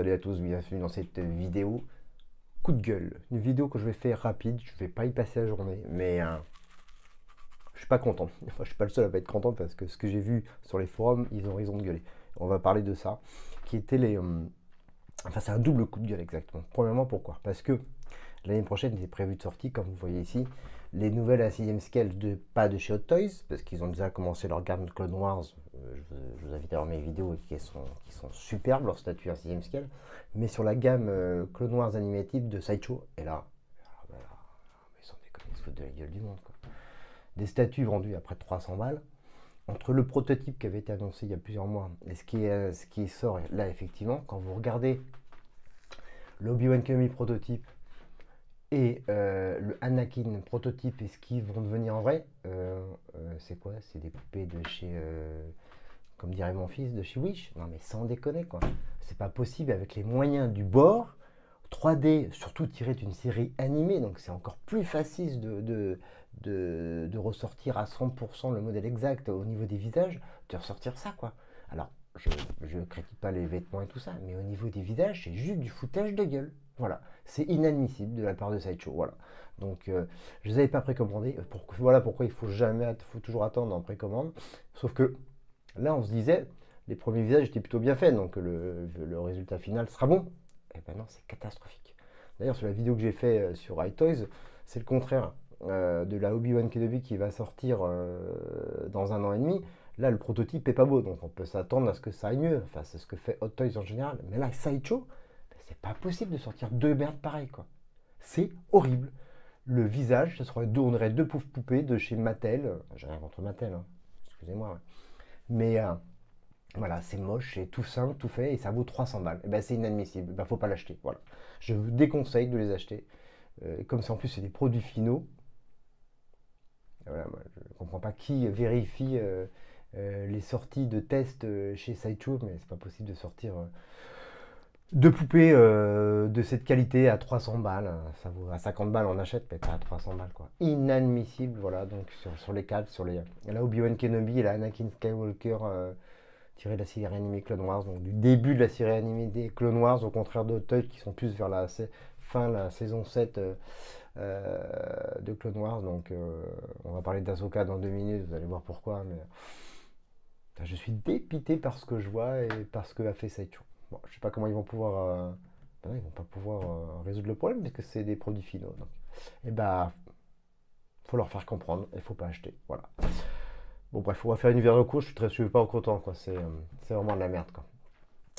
allez à tous, bienvenue dans cette vidéo coup de gueule. Une vidéo que je vais faire rapide, je vais pas y passer la journée, mais je suis pas content. Enfin, je suis pas le seul à pas être content parce que ce que j'ai vu sur les forums, ils ont raison de gueuler. On va parler de ça, qui était les... Enfin, c'est un double coup de gueule exactement. Premièrement, pourquoi? Parce que l'année prochaine, il est prévu de sortir, comme vous voyez ici, les nouvelles à 6ème scale, pas de chez Hot Toys, parce qu'ils ont déjà commencé leur gamme de Clone Wars. Je vous invite à voir mes vidéos qui sont superbes, leur statut à 6ème scale, mais sur la gamme Clone Wars Animated de Sideshow. Et là, ils sont déconnés, ils se foutent de la gueule du monde, quoi. Des statues vendues à près de 300 balles. Entre le prototype qui avait été annoncé il y a plusieurs mois et ce qui sort là, effectivement, quand vous regardez l'Obi-Wan Kenobi prototype et le Anakin prototype et ce qu'ils vont devenir en vrai, c'est quoi? C'est des poupées de chez, comme dirait mon fils, de chez Wish. Non mais sans déconner quoi. C'est pas possible avec les moyens du bord. 3D, surtout tiré d'une série animée, donc c'est encore plus facile de ressortir à 100% le modèle exact au niveau des visages, de ressortir ça quoi. Alors, je critique pas les vêtements et tout ça, mais au niveau des visages, c'est juste du foutage de gueule. Voilà, c'est inadmissible de la part de Sideshow. Voilà. Donc, je ne les avais pas précommandés. Voilà pourquoi il faut toujours attendre en précommande. Sauf que là, on se disait, les premiers visages étaient plutôt bien faits, donc le résultat final sera bon. Et ben non, c'est catastrophique. D'ailleurs, sur la vidéo que j'ai fait sur iToys, c'est le contraire de la Obi-Wan Kenobi qui va sortir dans 1 an et demi. Là, le prototype est pas beau, donc on peut s'attendre à ce que ça aille mieux. Enfin, c'est ce que fait Hot Toys en général. Mais là, Sideshow, c'est pas possible de sortir deux merdes pareilles, quoi. C'est horrible. Le visage, on dirait deux pauvres poupées de chez Mattel. J'ai rien contre Mattel, hein. Excusez-moi. Ouais. Mais voilà, c'est moche, c'est tout simple, tout fait, et ça vaut 300 balles. Et ben c'est inadmissible, ben faut pas l'acheter. Voilà. Je vous déconseille de les acheter. Comme c'est en plus c'est des produits finaux. Voilà, moi, je ne comprends pas qui vérifie les sorties de tests chez Sideshow, mais c'est pas possible de sortir deux poupées de cette qualité à 300 balles. Ça vaut à 50 balles on achète, mais pas à 300 balles quoi. Inadmissible, voilà. Donc sur les cadres, sur les la Obi-Wan Kenobi et la Anakin Skywalker. Tiré de la série animée Clone Wars, donc du début de la série animée des Clone Wars, au contraire de Toy qui sont plus vers la fin de la saison 7 de Clone Wars. Donc on va parler d'Ahsoka dans 2 minutes, vous allez voir pourquoi, mais je suis dépité par ce que je vois et par ce que a fait Sideshow. Bon, je sais pas comment ils vont pouvoir ils vont pas pouvoir résoudre le problème puisque c'est des produits finaux. Donc, et bah faut leur faire comprendre, il faut pas acheter. Voilà. Bon bref, on va faire une vidéo courte, je suis pas content quoi, c'est vraiment de la merde quoi.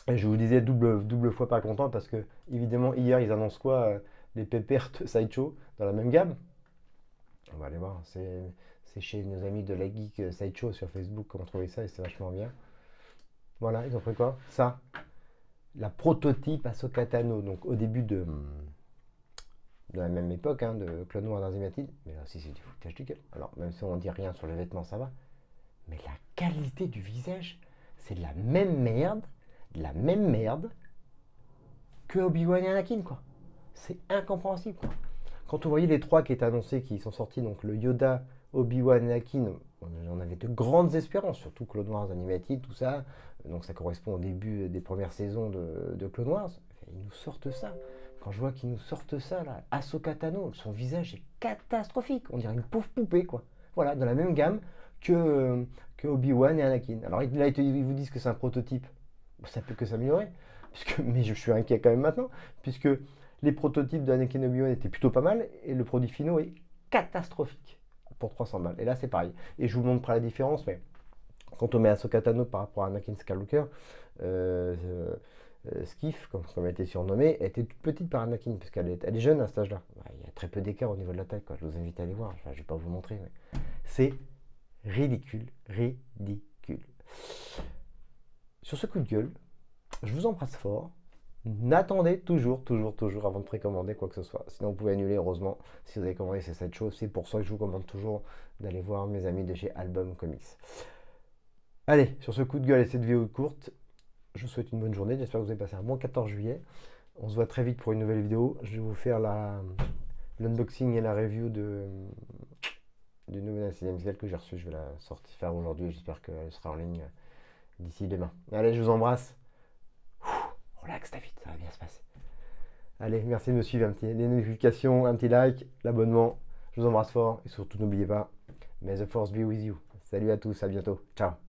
Et je vous disais double fois pas content parce que évidemment hier ils annoncent quoi, les pépères de Sideshow dans la même gamme. On va aller voir, c'est chez nos amis de la Geek Sideshow sur Facebook qu'on trouvait ça et c'est vachement bien. Voilà, ils ont pris quoi? Ça, la prototype Ahsoka Tano, donc au début de la même époque hein, de Clone Wars Animated, mais là aussi c'est du foutage de gueule. Alors même si on dit rien sur les vêtements ça va. Mais la qualité du visage, c'est de la même merde que Obi-Wan et Anakin, quoi. C'est incompréhensible, quoi. Quand on voyait les trois qui étaient annoncés, qui sont sortis, donc le Yoda, Obi-Wan et Anakin, on avait de grandes espérances, surtout Clone Wars Animated, tout ça. Donc ça correspond au début des premières saisons de Clone Wars. Ils nous sortent ça. Quand je vois qu'ils nous sortent ça, là, Ahsoka Tano, son visage est catastrophique. On dirait une pauvre poupée, quoi. Voilà, dans la même gamme que Obi-Wan et Anakin. Alors là, ils vous disent que c'est un prototype. Ça peut que s'améliorer. Mais je suis inquiet quand même maintenant, puisque les prototypes d'Anakin et Obi-Wan étaient plutôt pas mal, et le produit final est catastrophique pour 300 balles. Et là, c'est pareil. Et je vous montre la différence, mais quand on met Ahsoka Tano par rapport à Anakin Skywalker, Skiff, comme elle était surnommée, elle était toute petite par Anakin, parce qu'elle est jeune à cet âge-là. Il y a très peu d'écart au niveau de la taille, quoi. Je vous invite à aller voir. Enfin, je ne vais pas vous montrer, mais c'est ridicule. Sur ce coup de gueule, je vous embrasse fort. N'attendez toujours avant de précommander quoi que ce soit. Sinon, vous pouvez annuler, heureusement. Si vous avez commandé, c'est cette chose. C'est pour ça que je vous commande toujours d'aller voir mes amis de chez Album Comics. Allez, sur ce coup de gueule et cette vidéo courte, je vous souhaite une bonne journée. J'espère que vous avez passé un bon 14 juillet. On se voit très vite pour une nouvelle vidéo. Je vais vous faire l'unboxing et la review du nouvel 6ème scale que j'ai reçu. Je vais la faire aujourd'hui. J'espère qu'elle sera en ligne d'ici demain. Allez, je vous embrasse. relax David, ça va bien se passer. Allez, merci de me suivre, les notifications, un petit like, l'abonnement. Je vous embrasse fort et surtout n'oubliez pas, may the force be with you. Salut à tous, à bientôt. Ciao.